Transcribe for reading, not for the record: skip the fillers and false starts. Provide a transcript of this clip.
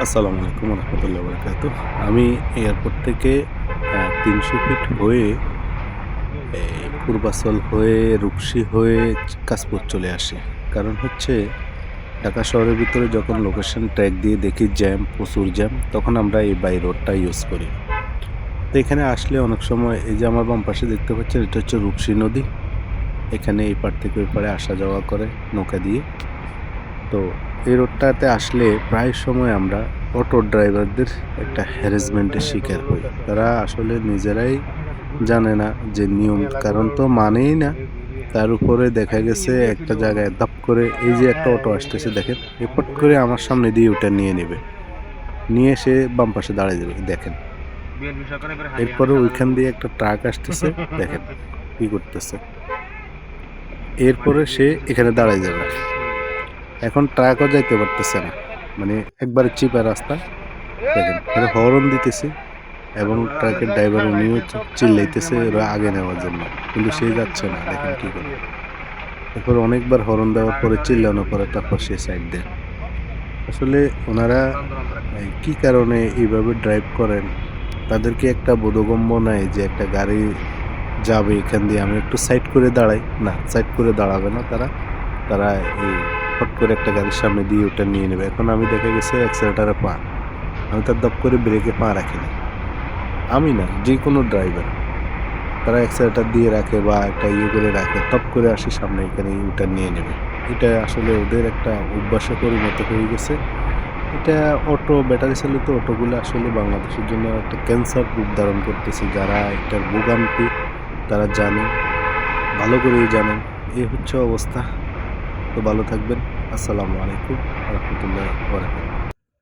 আসসালামু আলাইকুম রহমতুল্লাহ বরকাত। আমি এয়ারপোর্ট থেকে ৩০০ ফিট হয়ে পূর্বাচল হয়ে রূপসী হয়ে কাশপুর চলে আসি। কারণ হচ্ছে ঢাকা শহরের ভিতরে যখন লোকেশন ট্র্যাক দিয়ে দেখি জ্যাম, প্রচুর জ্যাম, তখন আমরা এই বাই রোডটা ইউজ করি। তো এখানে আসলে অনেক সময় এই যে আমার বাম পাশে দেখতে পাচ্ছেন, এটা হচ্ছে রূপসী নদী। এখানে এই পার থেকে ওই পারে আসা যাওয়া করে নৌকা দিয়ে। তো এই রোডটাতে আসলে প্রায় সময় আমরা অটো ড্রাইভারদের একটা হ্যারাসমেন্টের শিকার হই। তারা আসলে নিজেরাই জানে না যে নিয়ম কারণ তো মানেই না। তার উপরে দেখা গেছে একটা জায়গায় ধাপ করে এই যে একটা অটো আসতেছে দেখেন, রিপোর্ট করে আমার সামনে দিয়ে ওটা নিয়ে নেবে, নিয়ে সে বাম পাশে দাঁড়িয়ে যাবে দেখেন। এরপরে ওইখান দিয়ে একটা ট্রাক আসতেছে দেখেন কি করতেছে। এরপরে সে এখানে দাঁড়ায় যাবে। এখন ট্রাকও যাইতে পারতেছে না, মানে একবারে চিপা রাস্তা। দেখেন এটা হর্ন দিতেছে এবং ট্রাকের ড্রাইভার উনিও চিল্লাইতেছে ওরা আগে নেওয়ার জন্য, কিন্তু সে যাচ্ছে না। দেখেন কি করে। এরপর অনেকবার হর্ন দেওয়ার পরে চিল্লানোর পরে তারপর সে সাইড দেয়। আসলে ওনারা কি কারণে এইভাবে ড্রাইভ করেন, তাদেরকে একটা বোধগম্য নাই যে একটা গাড়ি যাবে এখান দিয়ে, আমি একটু সাইড করে দাঁড়াই। না, সাইড করে দাঁড়াবে না তারা। তারা এই ফট করে একটা গাড়ির সামনে দিয়ে ওটা নিয়ে নেবে। এখন আমি দেখা গেছে অ্যাক্সিলেটারে পা, আমি তার দপ করে ব্রেকে পা রাখি না। আমি না, যে কোনো ড্রাইভার তারা অ্যাক্সিলেটার দিয়ে রাখে বা একটা করে রাখে, টপ করে আসি সামনে এখানে ওটা নিয়ে নেবে। এটা আসলে ওদের একটা অভ্যাসে পরিণত হয়ে গেছে। এটা অটো ব্যাটারি চালিত অটোগুলো আসলে বাংলাদেশের জন্য একটা ক্যান্সার রূপ ধারণ করতেছে। যারা এটার ভোগান্তি তারা জানে, ভালো করেই জানেন। এই হচ্ছে অবস্থা। তো ভালো থাকবেন। আসসালামু আলাইকুম রহমতুল্লাহ।